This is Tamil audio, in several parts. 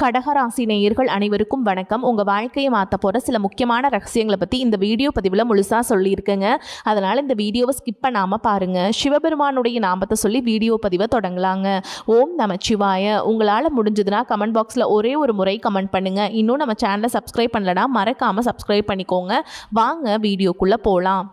கடகராசி நேயர்கள் அனைவருக்கும் வணக்கம். உங்கள் வாழ்க்கையை மாற்ற போகிற சில முக்கியமான ரகசியங்களை பற்றி இந்த வீடியோ பதிவில் முழுசாக சொல்லியிருக்கேங்க. அதனால் இந்த வீடியோவை ஸ்கிப் பண்ணாமல் பாருங்கள். சிவபெருமானுடைய நாமத்தை சொல்லி வீடியோ பதிவை தொடங்கலாங்க. ஓம் நமச்சிவாய. உங்களால் முடிஞ்சதுன்னா கமெண்ட் பாக்ஸில் ஒரே ஒரு முறை கமெண்ட் பண்ணுங்கள். இன்னும் நம்ம சேனலை சப்ஸ்கிரைப் பண்ணலன்னா மறக்காமல் சப்ஸ்கிரைப் பண்ணிக்கோங்க. வாங்க வீடியோக்குள்ளே போகலாம்.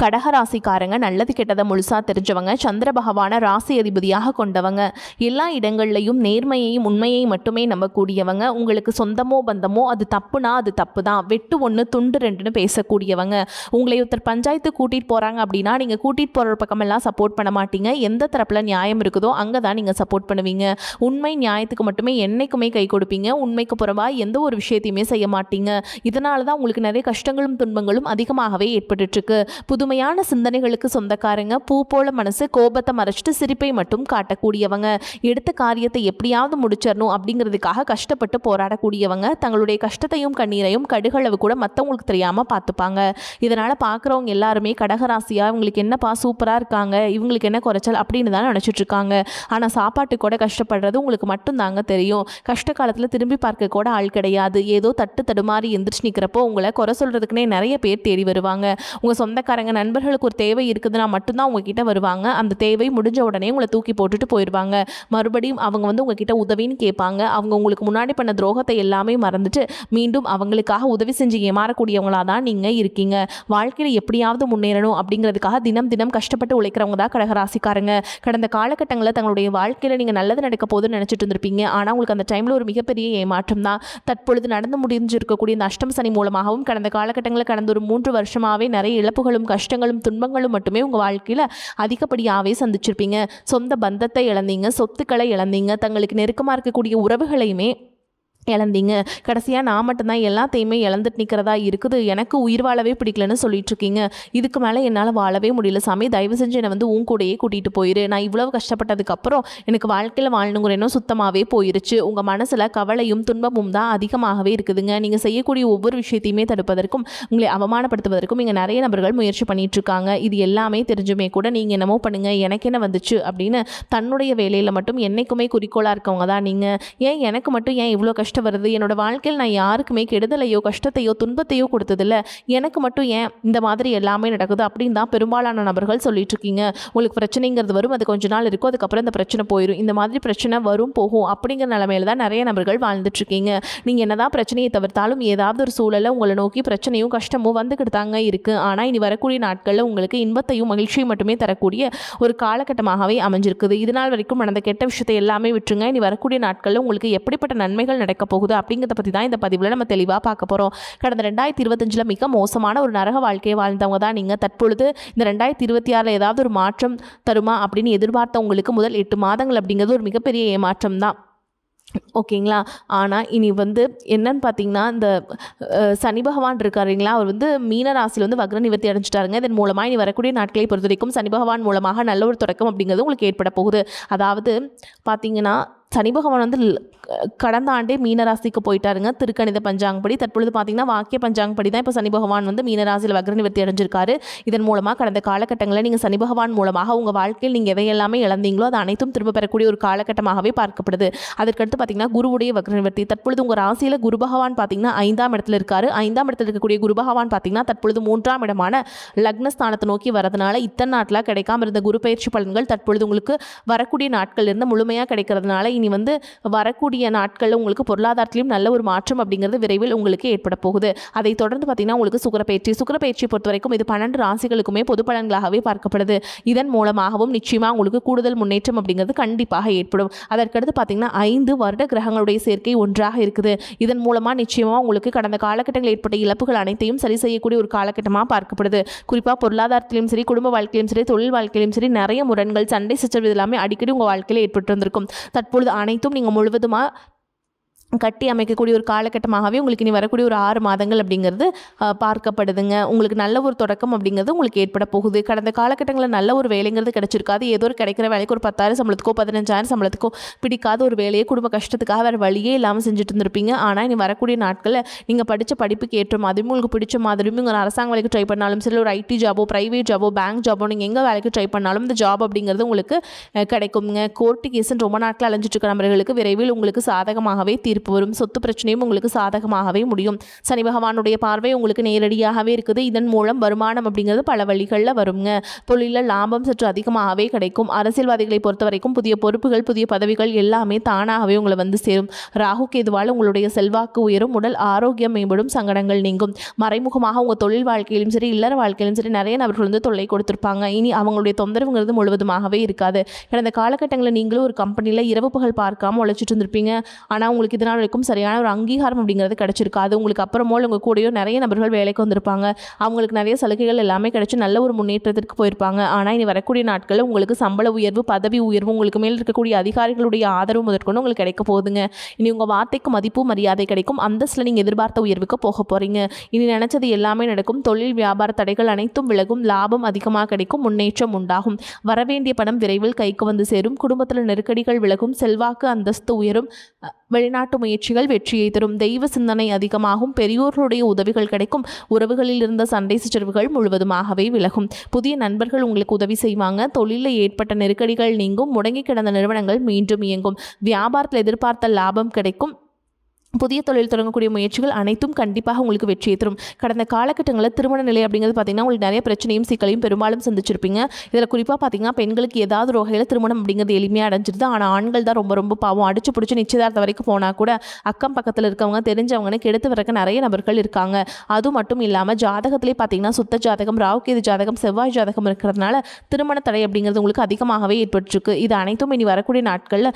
கடகராசிக்காரங்க நல்லது கெட்டதை முழுசாக தெரிஞ்சவங்க. சந்திர பகவானை ராசி அதிபதியாக கொண்டவங்க. எல்லா இடங்கள்லையும் நேர்மையையும் உண்மையையும் மட்டுமே நம்பக்கூடியவங்க. உங்களுக்கு சொந்தமோ பந்தமோ அது தப்புனா அது தப்பு தான், வெட்டு ஒன்று துண்டு ரெண்டுன்னு பேசக்கூடியவங்க. உங்களை ஒருத்தர் பஞ்சாயத்து கூட்டிகிட்டு போகிறாங்க அப்படின்னா நீங்கள் கூட்டிகிட்டு போகிற பக்கமெல்லாம் சப்போர்ட் பண்ண மாட்டீங்க. எந்த தரப்பில் நியாயம் இருக்குதோ அங்கே தான் நீங்கள் சப்போர்ட் பண்ணுவீங்க. உண்மை நியாயத்துக்கு மட்டுமே என்றைக்குமே கை கொடுப்பீங்க. உண்மைக்கு புறம்பாக எந்த ஒரு விஷயத்தையுமே செய்ய மாட்டீங்க. இதனால தான் உங்களுக்கு நிறைய கஷ்டங்களும் துன்பங்களும் அதிகமாகவே ஏற்பட்டுருக்கு. புதுமையான சிந்தனைகளுக்கு சொந்தக்காரங்க. பூ போல மனசு, கோபத்தை மறைச்சிட்டு சிரிப்பை மட்டும் காட்டக்கூடியவங்க. எடுத்த காரியத்தை எப்படியாவது முடிச்சிடணும் அப்படிங்கிறதுக்காக கஷ்டப்பட்டு போராடக்கூடியவங்க. தங்களுடைய கஷ்டத்தையும் கண்ணீரையும் கடுகளவு கூட மற்றவங்களுக்கு தெரியாமல் பார்த்துப்பாங்க. இதனால் பார்க்குறவங்க எல்லாருமே கடகராசியாக இவங்களுக்கு என்னப்பா சூப்பராக இருக்காங்க, இவங்களுக்கு என்ன குறைச்சல் அப்படின்னு தான் நினச்சிட்டு இருக்காங்க. ஆனால் சாப்பாட்டு கூட கஷ்டப்படுறது உங்களுக்கு மட்டும் தாங்க தெரியும். கஷ்ட காலத்தில் திரும்பி பார்க்க கூட ஆள் கிடையாது. ஏதோ தட்டு தடுமாறி எந்திரிச்சு நிற்கிறப்போ உங்களை குறை சொல்கிறதுக்குனே நிறைய பேர் தேடி வருவாங்க. உங்கள் சொந்தக்காரங்க நண்பர்களுக்கு ஒரு தேவை இருக்குதுன்னா மட்டும்தான் உங்ககிட்ட வருவாங்க. அந்த தேவை முடிஞ்ச உடனே உங்களை தூக்கி போட்டுட்டு போயிடுவாங்க. மறுபடியும் அவங்க உங்ககிட்ட உதவின்னு கேட்பாங்க. அவங்க உங்களுக்கு முன்னாடி பண்ண துரோகத்தை எல்லாமே மறந்துட்டு மீண்டும் அவங்களுக்காக உதவி செஞ்சு ஏமாறக்கூடியவங்களா தான் நீங்கள் இருக்கீங்க. வாழ்க்கையில் எப்படியாவது முன்னேறணும் அப்படிங்கிறதுக்காக தினம் தினம் கஷ்டப்பட்டு உழைக்கிறவங்க தான் கடகராசிக்காரங்க. கடந்த காலகட்டங்களில் தங்களுடைய வாழ்க்கையில் நீங்கள் நல்லது நடக்க போதுன்னு நினச்சிட்டு இருந்திருப்பீங்க. ஆனால் உங்களுக்கு அந்த டைமில் ஒரு மிகப்பெரிய ஏமாற்றம் தான். தற்பொழுது நடந்து முடிஞ்சிருக்கக்கூடிய இந்த அஷ்டம சனி மூலமாகவும் கடந்த காலகட்டங்களில் கடந்த ஒரு 3 வருஷமாகவே நிறைய இழப்புகளும் கஷ்டங்களும் துன்பங்களும் மட்டுமே உங்கள் வாழ்க்கையில் அதிகப்படியாகவே சந்திச்சிருப்பீங்க. சொந்த பந்தத்தை இழந்தீங்க, சொத்துக்களை இழந்தீங்க, தங்களுக்கு நெருக்கமாக இருக்கக்கூடிய உறவுகளையுமே இழந்தீங்க. கடைசியாக நான் மட்டும்தான் எல்லாத்தையுமே இழந்துட்டு நிற்கிறதா இருக்குது, எனக்கு உயிர் வாழவே பிடிக்கலன்னு சொல்லிட்டு இருக்கீங்க. இதுக்கு மேலே என்னால் வாழவே முடியல சாமி, தயவு செஞ்சு என்னை உன் கூடையே கூட்டிகிட்டு போயிரு. நான் இவ்வளவு கஷ்டப்பட்டதுக்கப்புறம் எனக்கு வாழ்க்கையில் வாழணுங்கிற எண்ணம் சுத்தமாகவே போயிருச்சு. உங்கள் மனசில் கவலையும் துன்பமும் தான் அதிகமாகவே இருக்குதுங்க. நீங்கள் செய்யக்கூடிய ஒவ்வொரு விஷயத்தையுமே தடுப்பதற்கும் உங்களை அவமானப்படுத்துவதற்கும் இங்கே நிறைய நபர்கள் முயற்சி பண்ணிட்டு இருக்காங்க. இது எல்லாமே தெரிஞ்சுமே கூட நீங்கள் என்னமோ பண்ணுங்க, எனக்கு என்ன வந்துச்சு அப்படின்னு தன்னுடைய வேலையில் மட்டும் என்னைக்குமே குறிக்கோளாக இருக்கவங்க தான் நீங்கள். ஏன் எனக்கு மட்டும் ஏன் இவ்வளோ கஷ்டம் வருது, என்னோட வாழ்க்கையில் நான் யாருக்குமே கெடுதலையோ கஷ்டத்தையோ துன்பத்தையோ கொடுத்ததில்ல, எனக்கு மட்டும் ஏன் இந்த மாதிரி எல்லாமே நடக்குது அப்படின்னு தான் பெரும்பாலான நபர்கள் சொல்லிட்டு இருக்கீங்க. உங்களுக்கு பிரச்சனைங்கிறது வரும், அது கொஞ்ச நாள் இருக்கும், அதுக்கப்புறம் இந்த பிரச்சனை போயிடும். இந்த மாதிரி பிரச்சனை வரும் போகும் அப்படிங்கிற நிலைமையில தான் நிறைய நபர்கள் வாழ்ந்துட்டு இருக்கீங்க. நீங்கள் என்னதான் பிரச்சனையை தவிர்த்தாலும் ஏதாவது ஒரு சூழலை உங்களை நோக்கி பிரச்சனையும் கஷ்டமும் வந்துக்கிட்டு தாங்க இருக்குது. ஆனால் இனி வரக்கூடிய நாட்களில் உங்களுக்கு இன்பத்தையும் மகிழ்ச்சியும் மட்டுமே தரக்கூடிய ஒரு காலகட்டமாகவே அமைஞ்சிருக்குது. இதனால் வரைக்கும் நடந்த கெட்ட விஷயத்தை எல்லாமே விட்டுருங்க. இனி வரக்கூடிய நாட்களில் உங்களுக்கு எப்படிப்பட்ட நன்மைகள் நடக்க போகுது அப்படிங்கிறத பற்றி தான் இந்த பதிவில் நம்ம தெளிவாக பார்க்க போகிறோம். கடந்த 2025 மிக மோசமான ஒரு நரக வாழ்க்கையை வாழ்ந்தவங்க தான் நீங்கள். தற்பொழுது இந்த 2026 ஏதாவது ஒரு மாற்றம் தருமா அப்படின்னு எதிர்பார்த்தவங்களுக்கு முதல் 8 மாதங்கள் அப்படிங்கிறது ஒரு மிகப்பெரிய ஏமாற்றம் தான். ஓகேங்களா. ஆனால் இனி என்னன்னு பார்த்தீங்கன்னா, இந்த சனி பகவான் இருக்காருங்களா, அவர் மீன ராசியில் வக்ர நிவர்த்தி அடைஞ்சிட்டாருங்க. இதன் மூலமாக இனி வரக்கூடிய நாட்களை பொறுத்த வரைக்கும் சனி பகவான் மூலமாக நல்ல ஒரு தொடக்கம் அப்படிங்கிறது உங்களுக்கு ஏற்பட போகுது. அதாவது பார்த்தீங்கன்னா சனி பகவான் கடந்த ஆண்டே மீனராசிக்கு போயிட்டாருங்க திருக்கணித பஞ்சாங்கப்படி. தற்பொழுது பார்த்தீங்கன்னா வாக்கிய பஞ்சாங்கப்படி தான் இப்போ சனி பகவான் மீனராசியில் வக்ர நிவர்த்தி அடைஞ்சிருக்காரு. இதன் மூலமாக கடந்த காலகட்டங்களில் நீங்கள் சனி பகவான் மூலமாக உங்கள் வாழ்க்கையில் நீங்கள் எதையெல்லாமே இழந்தீங்களோ அது அனைத்தும் திரும்ப பெறக்கூடிய ஒரு காலகட்டமாகவே பார்க்கப்படுது. அதற்கடுத்து பார்த்தீங்கன்னா குருவுடைய வக்ர நிவர்த்தி. தற்பொழுது உங்கள் ராசியில் குரு பகவான் பார்த்தீங்கன்னா 5ஆம் இடத்துல இருக்காரு. 5ஆம் இடத்துல இருக்கக்கூடிய குரு பகவான் பார்த்தீங்கன்னா தற்பொழுது 3ஆம் இடமான லக்னஸ்தானத்தை நோக்கி வரதுனால இத்தனை நாட்டில் கிடைக்காம இருந்த குரு பயிற்சி பலன்கள் தற்பொழுது உங்களுக்கு வரக்கூடிய நாட்கள் இருந்து முழுமையாக கிடைக்கிறதுனால இனி வரக்கூடிய நாட்களில் உங்களுக்கு பொருளாதாரத்திலும் நல்ல ஒரு மாற்றம் அப்படிங்கிறது விரைவில் உங்களுக்கு ஏற்பட போகுது. அதை தொடர்ந்து பார்த்தீங்கன்னா உங்களுக்கு சுக்கிரப்பெயர்ச்சியை பொறுத்த வரைக்கும் இது 12 ராசிகளுக்குமே பொது பலன்களாகவே பார்க்கப்படுது. இதன் மூலமாகவும் நிச்சயமாக உங்களுக்கு கூடுதல் முன்னேற்றம் அப்படிங்கிறது கண்டிப்பாக ஏற்படும். அதற்கடுத்து பார்த்தீங்கன்னா 5 வருட கிரகங்களுடைய சேர்க்கை ஒன்றாக இருக்குது. இதன் மூலமாக நிச்சயமாக உங்களுக்கு கடந்த காலகட்டங்களில் ஏற்பட்ட இழப்புகள் அனைத்தையும் சரி செய்யக்கூடிய ஒரு காலகட்டமாக பார்க்கப்படுது. குறிப்பாக பொருளாதாரத்திலும் சரி, குடும்ப வாழ்க்கையிலும் சரி, தொழில் வாழ்க்கையிலும் சரி நிறைய முரண்கள், சண்டை சச்சரவு எல்லாமே அடிக்கடி உங்கள் வாழ்க்கையில் ஏற்பட்டு வந்திருக்கும். தற்பொழுது அனைத்தும் நீங்கள் முழுவதுமாக கட்டி அமைக்கக்கூடிய ஒரு காலகட்டமாகவே உங்களுக்கு இனி வரக்கூடிய ஒரு 6 மாதங்கள் அப்படிங்கிறது பார்க்கப்படுதுங்க. உங்களுக்கு நல்ல ஒரு தொடக்கம் அப்படிங்கிறது உங்களுக்கு ஏற்பட போகுது. கடந்த காலகட்டங்களில் நல்ல ஒரு வேலைங்கிறது கிடைச்சிருக்காது. ஏதோ ஒரு கிடைக்கிற வேலைக்கு ஒரு 10,000 சம்பளத்துக்கோ 15,000 சம்பளத்துக்கோ பிடிக்காத ஒரு வேலையை குடும்ப கஷ்டத்துக்காக வேறு வழியே இல்லாமல் செஞ்சுட்டு இருந்திருப்பீங்க. ஆனால் இனி வரக்கூடிய நாட்களில் நீங்கள் படித்த படிப்புக்கு ஏற்ற மாதிரியும் உங்களுக்கு பிடிச்ச மாதிரியும் ஒரு அரசாங்க வேலைக்கு ட்ரை பண்ணாலும் சரி, ஒரு ஐடி ஜாபோ, ப்ரைவேட் ஜாபோ, பேங்க் ஜாபோ, நீங்கள் எங்கே வேலைக்கு ட்ரை பண்ணாலும் இந்த ஜாப் அப்படிங்கிறது உங்களுக்கு கிடைக்குங்க. கோர்ட்டு கேஸுன்னு ரொம்ப நாட்கள் அலைஞ்சிட்டு இருக்க நபர்களுக்கு விரைவில் உங்களுக்கு சாதகமாகவே தீர்ப்பு வரும். சொத்து பிரச்சனையும் உங்களுக்கு சாதகமாகவே முடியும். சனி பகவானுடைய பார்வை உங்களுக்கு நேரடியாகவே இருக்குது. இதன் மூலம் வருமானம் அப்படிங்கிறது பல வழிகளில் வருங்க. தொழிலில் லாபம் சற்று அதிகமாகவே கிடைக்கும். அரசியல்வாதிகளை பொறுத்த வரைக்கும் புதிய பொறுப்புகள், புதிய பதவிகள் எல்லாமே தானாகவே உங்களை வந்து சேரும். ராகு கேதுவால் உங்களுடைய செல்வாக்கு உயரும், உடல் ஆரோக்கியம் மேம்படும், சங்கடங்கள் நீங்கும். மறைமுகமாக உங்கள் தொழில் வாழ்க்கையிலும் சரி, இல்லற வாழ்க்கையிலும் சரி நிறைய நபர்கள் வந்து தொல்லை கொடுத்திருப்பாங்க. இனி அவங்களுடைய தொந்தரவுங்கிறது முழுவதுமாகவே இருக்காது. கடந்த காலகட்டங்களில் நீங்களும் ஒரு கம்பெனியில் இரவு பகல் பார்க்காம உழைச்சிட்டு இருந்திருப்பீங்க. ஆனால் உங்களுக்கு இதனால் வரைக்கும் சரியான ஒரு அங்கீகாரம் அப்படிங்கிறது கிடைச்சிருக்காது. உங்களுக்கு அப்புறமோ உங்கள் கூடயோ நிறைய நபர்கள் வேலைக்கு வந்திருப்பாங்க. அவங்களுக்கு நிறைய சலுகைகள் எல்லாமே கிடைச்சி நல்ல ஒரு முன்னேற்றத்திற்கு போயிருப்பாங்க. ஆனால் இனி வரக்கூடிய நாட்களில் உங்களுக்கு சம்பள உயர்வு, பதவி உயர்வு, உங்களுக்கு மேல் இருக்கக்கூடிய அதிகாரிகளுடைய ஆதரவு முதற்கொண்டு உங்களுக்கு கிடைக்க போகுதுங்க. இனி உங்கள் வார்த்தைக்கு மதிப்பு மரியாதை கிடைக்கும். அந்தஸ்தில் நீங்கள் எதிர்பார்த்த உயர்வுக்கு போக போகிறீங்க. இனி நினைச்சது எல்லாமே நடக்கும். தொழில் வியாபார தடைகள் அனைத்தும் விலகும். லாபம் அதிகமாக கிடைக்கும். முன்னேற்றம் உண்டாகும். வரவேண்டிய பணம் விரைவில் கைக்கு வந்து சேரும். குடும்பத்தில் நெருக்கடிகள் விலகும். செல்வாக்கு அந்தஸ்து உயரும். வெளிநாட்டு முயற்சிகள் வெற்றியை தரும். தெய்வ சிந்தனை அதிகமாகும். பெரியோர்களுடைய உதவிகள் கிடைக்கும். உறவுகளில் இருந்த சண்டை சச்சரவுகள் முழுவதுமாகவே விலகும். புதிய நண்பர்கள் உங்களுக்கு உதவி செய்வாங்க. தொழிலில் ஏற்பட்ட நெருக்கடிகள் நீங்கும். முடங்கி கிடந்த நிறுவனங்கள் மீண்டும் இயங்கும். வியாபாரத்தில் எதிர்பார்த்த லாபம் கிடைக்கும். புதிய தொழில் தொடங்கக்கூடிய முயற்சிகள் அனைத்தும் கண்டிப்பாக உங்களுக்கு வெற்றியை தரும். கடந்த காலகட்டங்களில் திருமண நிலை அப்படிங்கிறது பார்த்திங்கன்னா உங்களுக்கு நிறைய பிரச்சனையும் சிக்கலையும் பெரும்பாலும் சந்திச்சிருப்பீங்க. இதில் குறிப்பாக பார்த்திங்கன்னா பெண்களுக்கு ஏதாவது ஒரு வகையில் திருமணம் அப்படிங்கிறது எளிமையாக அடைஞ்சிருது. ஆனால் ஆண்கள் தான் ரொம்ப ரொம்ப பாவம். அடிச்சு பிடிச்சி நிச்சயதார்த்தம் வரைக்கும் போனால் கூட அக்கம் பக்கத்தில் இருக்கவங்க தெரிஞ்சவங்கன்னு கெடுத்து வரக்க நிறைய நபர்கள் இருக்காங்க. அது மட்டும் இல்லாமல் ஜாதகத்திலே பார்த்திங்கன்னா சுத்த ஜாதகம், ராகுகேது ஜாதகம், செவ்வாய் ஜாதகம் இருக்கிறதுனால திருமண தடை அப்படிங்கிறது உங்களுக்கு அதிகமாகவே ஏற்பட்டிருக்கு. இது அனைத்தும் இனி வரக்கூடிய நாட்களில்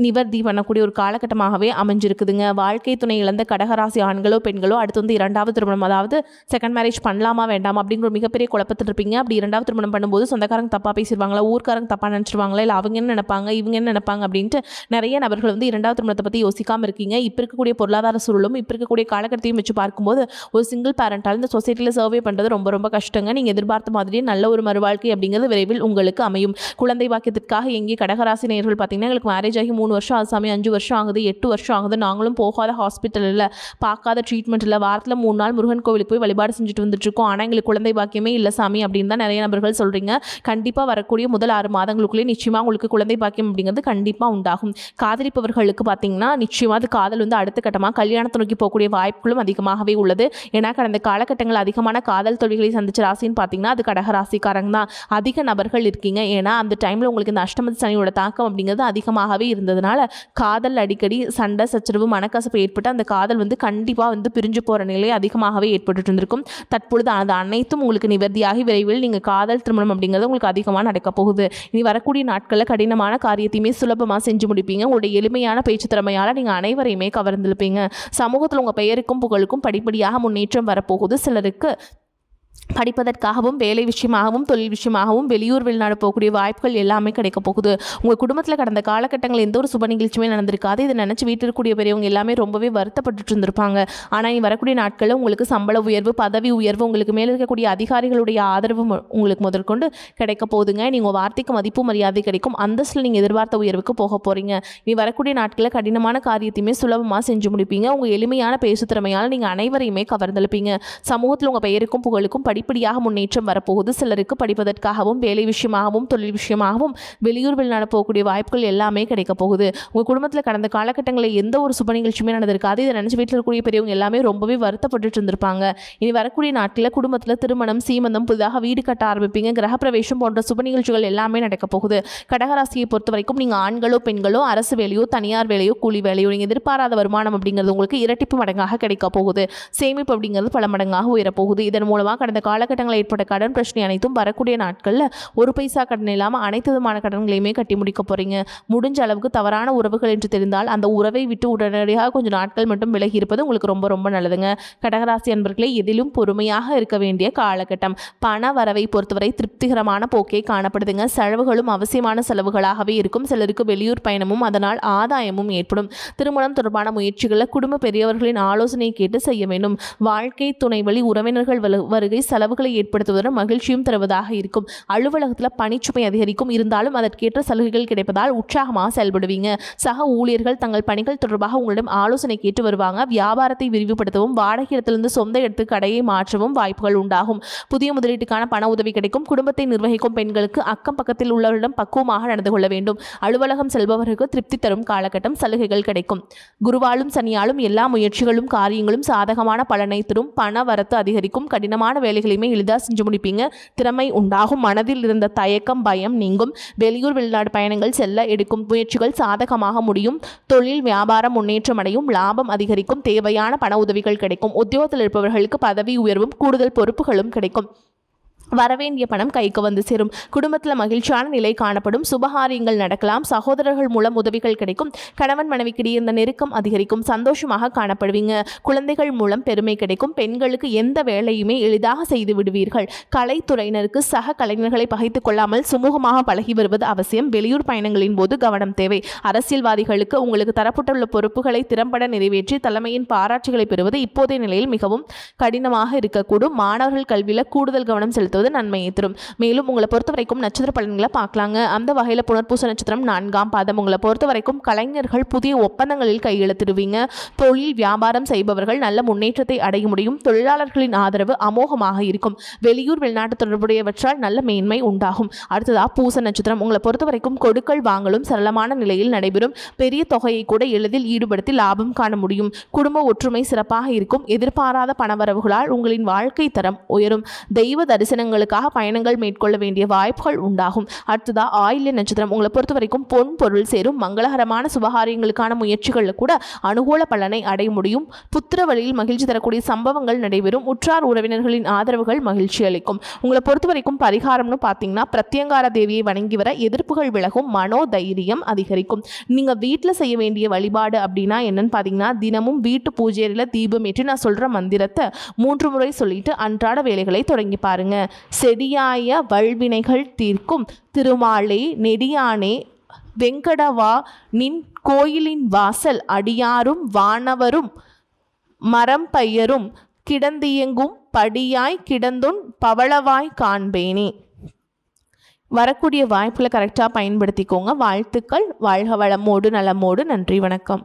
நிவர்த்தி பண்ணக்கூடிய ஒரு காலகட்டமாகவே அமைஞ்சிருக்குதுங்க. வாழ்க்கை துணை இழந்த கடகராசி ஆண்களோ பெண்களோ அடுத்து வந்து 2வது திருமணம், அதாவது செகண்ட் மேரேஜ் பண்ணலாமா வேண்டாமா அப்படிங்கிற ஒரு மிகப்பெரிய குழப்பத்தில் இருப்பீங்க. அப்படி 2வது திருமணம் பண்ணும்போது சொந்தக்காரங்க தப்பாக பேசிடுவாங்களா, ஊர்க்காரங்க தப்பாக நினச்சிருவாங்களா, இல்லை அவங்க என்ன நினைப்பாங்க, இவங்க என்ன நினைப்பாங்க அப்படின்ட்டு நிறைய நபர்கள் வந்து 2வது திருமணத்தை பற்றி யோசிக்காமல் இருக்கீங்க. இப்போ இருக்கக்கூடிய பொருளாதார சூழலும் இப்போ இருக்கக்கூடிய காலகட்டத்தையும் வச்சு பார்க்கும்போது ஒரு சிங்கிள் பேரண்டால் இந்த சொசைட்டியில் சர்வே பண்ணுறது ரொம்ப ரொம்ப கஷ்டங்க. நீங்கள் எதிர்பார்த்த மாதிரியே நல்ல ஒரு மறுவாழ்க்கை அப்படிங்கிறது விரைவில் உங்களுக்கு அமையும். குழந்தை பாக்கியத்திற்காக எங்கே கடகராசி நேயர்கள் பார்த்தீங்கன்னா எங்களுக்கு மேரேஜ் ஆகி 3 வருஷம் ஆகுது சாமி, 5 வருஷம் ஆகுது, 8 வருஷம் ஆகுது, நாங்களும் போகாத ஹாஸ்பிட்டலில் பார்க்காத ட்ரீட்மெண்ட் இல்லை, வாரத்தில் 3 நாள் முருகன் கோவிலுக்கு போய் வழிபாடு செஞ்சுட்டு வந்துட்டுருக்கோம், ஆனால் எங்களுக்கு குழந்தை பாக்கியமே இல்லை சாமி அப்படின்னு தான் நிறைய நபர்கள் சொல்கிறீங்க. கண்டிப்பாக வரக்கூடிய முதல் 6 மாதங்களுக்குள்ளே நிச்சயமாக உங்களுக்கு குழந்தை பாக்கியம் அப்படிங்கிறது கண்டிப்பாக உண்டாகும். காதலிப்பவர்களுக்கு பார்த்தீங்கன்னா நிச்சயமாக அது காதல் வந்து அடுத்த கட்டமாக கல்யாணத்தை நோக்கி போகக்கூடிய வாய்ப்புகளும் அதிகமாகவே உள்ளது. ஏன்னா கடந்த காலகட்டங்கள் அதிகமான காதல் தொழில்களை சந்திச்ச ராசின்னு பார்த்தீங்கன்னா அது கடகராசிக்காரங்க தான். அதிக நபர்கள் இருக்கீங்க. ஏன்னா அந்த டைமில் உங்களுக்கு இந்த அஷ்டம சனியோட தாக்கம் அப்படிங்கிறது அதிகமாகவே இருந்ததுனால காதல் அடிக்கடி சண்டை சச்சரவு மனக்கசப்பு ஏற்பட்டு அந்த காதல் வந்து கண்டிப்பாக வந்து பிரிஞ்சு போகிற நிலை அதிகமாகவே ஏற்பட்டு இருந்திருக்கும். தற்பொழுது அது அனைத்தும் உங்களுக்கு நிவர்த்தியாகி விரைவில் நீங்கள் காதல் திருமணம் அப்படிங்கிறது உங்களுக்கு அதிகமாக நடக்க போகுது. இனி வரக்கூடிய நாட்களில் கடினமான காரியத்தையுமே சுலபமாக செஞ்சு முடிப்பீங்க. உங்களுடைய எளிமையான பேச்சு திறமையால் நீங்கள் அனைவரையுமே கவர்ந்திருப்பீங்க. சமூகத்தில் உங்கள் பெயருக்கும் புகழுக்கும் படிப்படியாக முன்னேற்றம் வரப்போகுது. சிலருக்கு படிப்பதற்காகவும் வேலை விஷயமாகவும் தொழில் விஷயமாகவும் வெளியூர் வெளிநாடு போகக்கூடிய வாய்ப்புகள் எல்லாமே கிடைக்க போகுது. உங்கள் குடும்பத்தில் கடந்த காலகட்டங்களில் எந்த ஒரு சுப நிகழ்ச்சியுமே நடந்திருக்காது. இதை நினச்சி வீட்டில் இருக்கக்கூடிய பெரியவங்க எல்லாமே ரொம்பவே வருத்தப்பட்டு இருந்திருப்பாங்க. ஆனால் இனி வரக்கூடிய நாட்களில் உங்களுக்கு சம்பள உயர்வு, பதவி உயர்வு, உங்களுக்கு மேலே இருக்கக்கூடிய அதிகாரிகளுடைய ஆதரவு உங்களுக்கு முதற்கொண்டு கிடைக்க போகுதுங்க. நீங்கள் வார்த்தைக்கு மதிப்பு மரியாதை கிடைக்கும். அந்தஸ்தில் நீங்கள் எதிர்பார்த்த உயர்வுக்கு போக போகிறீங்க. இனி வரக்கூடிய நாட்களில் கடினமான காரியத்தையுமே சுலபமாக செஞ்சு முடிப்பீங்க. உங்கள் எளிமையான பேசு திறமையால் நீங்கள் அனைவரையுமே கவர்ந்தெழுப்பீங்க. சமூகத்தில் உங்கள் பெயருக்கும் புகழுக்கும் படிப்படியாக முன்னேற்றம் வரப்போகுது. சிலருக்கு படிப்பதற்காகவும் வேலை விஷயமாகவும் தொழில் விஷயமாகவும் வெளியூர் வெளிநாடு போகக்கூடிய வாய்ப்புகள் எல்லாமே கிடைக்க போகுது. உங்கள் குடும்பத்தில் கடந்த காலகட்டங்களில் எந்த ஒரு சுப நிகழ்ச்சியுமே நடந்திருக்காது. இதை நினச்சி வீட்டில் இருக்கக்கூடிய பெரியவங்க எல்லாமே ரொம்பவே வருத்தப்பட்டு இருந்திருப்பாங்க. இனி வரக்கூடிய நாட்களில் குடும்பத்தில் திருமணம், சீமந்தம், புதிதாக வீடு கட்ட ஆரம்பிப்பீங்க. கிரகப்பிரவேசம் போன்ற சுப நிகழ்ச்சிகள் எல்லாமே நடக்க போகுது. கடகராசியை பொறுத்த வரைக்கும் நீங்கள் ஆண்களோ பெண்களோ அரசு வேலையோ தனியார் வேலையோ கூலி வேலையோ நீங்கள் எதிர்பாராத வருமானம் அப்படிங்கிறது உங்களுக்கு இரட்டிப்பு மடங்காக கிடைக்க போகுது. சேமிப்பு அப்படிங்கிறது பல மடங்காக உயரப்போகுது. இதன் மூலமாக கடந்த கடந்த காலகட்டங்களில் ஏற்பட்ட கடன் பிரச்சனை அனைத்தும் வரக்கூடிய நாட்களில் ஒரு பைசா கடன் இல்லாமல் அனைத்து விதமான கடன்களையுமே கட்டி முடிக்க போகிறீங்க. முடிஞ்ச அளவுக்கு தவறான உறவுகள் என்று தெரிந்தால் அந்த உறவை விட்டு உடனடியாக கொஞ்சம் நாட்கள் மட்டும் விலகி இருப்பது உங்களுக்கு ரொம்ப ரொம்ப நல்லதுங்க. கடகராசி அன்பர்களே, எதிலும் பொறுமையாக இருக்க வேண்டிய காலகட்டம். பண வரவை பொறுத்தவரை திருப்திகரமான போக்கே காணப்படுதுங்க. செலவுகளும் அவசியமான செலவுகளாகவே இருக்கும். சிலருக்கு வெளியூர் பயணமும் அதனால் ஆதாயமும் ஏற்படும். திருமணம் தொடர்பான முயற்சிகளை குடும்ப பெரியவர்களின் ஆலோசனை கேட்டு செய்ய வேண்டும். வாழ்க்கை துணை வழி உறவினர்கள் வருகை செலவுகளை ஏற்படுத்துவதுடன் மகிழ்ச்சியும் தருவதாக இருக்கும். அலுவலகத்தில் பணிச்சுமை அதிகரிக்கும். இருந்தாலும் அதற்கேற்ற சலுகைகள் கிடைப்பதால் உற்சாகமாக செயல்படுவீங்க. சக ஊழியர்கள் தங்கள் பணிகள் தொடர்பாக உங்களிடம் ஆலோசனை கேட்டு வருவாங்க. வியாபாரத்தை விரிவுபடுத்தவும் வாடகை இடத்திலிருந்து சொந்த இடத்துக்கு கடையை மாற்றவும் வாய்ப்புகள் உண்டாகும். புதிய முதலீட்டுக்கான பண உதவி கிடைக்கும். குடும்பத்தை நிர்வகிக்கும் பெண்களுக்கு அக்கம் பக்கத்தில் உள்ளவர்களிடம் பக்குவமாக நடந்து கொள்ள வேண்டும். அலுவலகம் செல்பவர்களுக்கு திருப்தி தரும் காலகட்டம். சலுகைகள் கிடைக்கும். குருவாலும் சனியாலும் எல்லா முயற்சிகளும் காரியங்களும் சாதகமான பலனை தரும். பண வரத்து அதிகரிக்கும். கடினமான வேலைகளையுமே எளிதாக செஞ்சு முடிப்பீங்க. திறமை உண்டாகும். மனதில் இருந்த தயக்கம் பயம் நீங்கும். வெளியூர் வெளிநாடு பயணங்கள் செல்ல எடுக்கும் முயற்சிகள் சாதகமாக முடியும். தொழில் வியாபாரம் முன்னேற்றம் அடையும். லாபம் அதிகரிக்கும். தேவையான பண உதவிகள் கிடைக்கும். உத்தியோகத்தில் இருப்பவர்களுக்கு பதவி உயர்வும் கூடுதல் பொறுப்புகளும் கிடைக்கும். வரவேண்டிய பணம் கைக்கு வந்து சேரும். குடும்பத்தில் மகிழ்ச்சியான நிலை காணப்படும். சுபகாரியங்கள் நடக்கலாம். சகோதரர்கள் மூலம் உதவிகள் கிடைக்கும். கணவன் மனைவிக்கிடையே இந்த நெருக்கம் அதிகரிக்கும். சந்தோஷமாக காணப்படுவீங்க. குழந்தைகள் மூலம் பெருமை கிடைக்கும். பெண்களுக்கு எந்த வேலையுமே எளிதாக செய்து விடுவீர்கள். கலைத்துறையினருக்கு சக கலைஞர்களை பகைத்துக் கொள்ளாமல் சுமூகமாக பழகி வருவது அவசியம். வெளியூர் பயணங்களின் போது கவனம் தேவை. அரசியல்வாதிகளுக்கு உங்களுக்கு தரப்பட்டுள்ள பொறுப்புகளை திறம்பட நிறைவேற்றி தலைமையின் பாராட்டுகளை பெறுவது இப்போதைய நிலையில் மிகவும் கடினமாக இருக்கக்கூடும். மாணவர்கள் கல்வியில் கூடுதல் கவனம் செலுத்துவது நன்மையை தரும். மேலும் உங்களை பொறுத்த வரைக்கும் நட்சத்திர பலன்களை பார்க்கலாங்க. அந்த வகையில் புனர்பூச நட்சத்திரம் 4ஆம் பாதம். உங்களை பொறுத்த வரைக்கும் கலைஞர்கள் புதிய ஒப்பந்தங்களில் கையெழுத்திடுவீங்க. தொழில் வியாபாரம் செய்பவர்கள் நல்ல முன்னேற்றத்தை அடைய முடியும். தொழிலாளர்களின் ஆதரவு அமோகமாக இருக்கும். வெளியூர் வெளிநாட்டு தொடர்புடையவற்றால் நல்ல மேன்மை உண்டாகும். அடுத்ததா பூச நட்சத்திரம். உங்களை பொறுத்த வரைக்கும் கொடுக்கல் வாங்கலும் சரளமான நிலையில் நடைபெறும். பெரிய தொகையை கூட எளிதில் ஈடுபடுத்தி லாபம் காண முடியும். குடும்ப ஒற்றுமை சிறப்பாக இருக்கும். எதிர்பாராத பணவரவுகளால் உங்களின் வாழ்க்கை தரம் உயரும். தெய்வ தரிசனங்களுக்காக பயணங்கள் மேற்கொள்ள வேண்டிய வாய்ப்புகள் உண்டாகும். அடுத்ததா ஆயில்ய நட்சத்திரம். உங்களை பொறுத்த வரைக்கும் பொன் பொருள் சேரும். மங்களகரமான சுபகாரியங்களுக்கான முயற்சிகளில் கூட அனுகூல பலனை அடைய முடியும். புத்திர வழியில் மகிழ்ச்சி தரக்கூடிய சம்பவங்கள் நடைபெறும். உற்றார் உறவினர்களின் ஆதரவுகள் மகிழ்ச்சி அளிக்கும். உங்களை பொறுத்த வரைக்கும் பரிகாரம்னு பார்த்தீங்கன்னா பிரத்யங்கார தேவியை வணங்கி வர எதிர்ப்புகள் விலகும். மனோ தைரியம் அதிகரிக்கும். நீங்கள் வீட்டில் செய்ய வேண்டிய வழிபாடு அப்படின்னா என்னன்னு பார்த்தீங்கன்னா தினமும் வீட்டு பூஜையில் தீபம் ஏற்றி நான் சொல்கிற மந்திரத்தை 3 முறை சொல்லிட்டு அன்றாட வேலைகளை தொடங்கி பாருங்க. செடியாய வல்வினைகள் தீர்க்கும் திருமாலே நெடியானே வெங்கடவா நின் கோயிலின் வாசல் அடியாரும் வானவரும் மரம் பையரும் கிடந்தியங்கும் படியாய் கிடந்துன் பவளவாய் காண்பேனே. வரக்கூடிய வாய்ப்புகளை கரெக்டாக பயன்படுத்திக்கோங்க. வாழ்த்துக்கள். வாழ்க வளமோடு நலமோடு. நன்றி, வணக்கம்.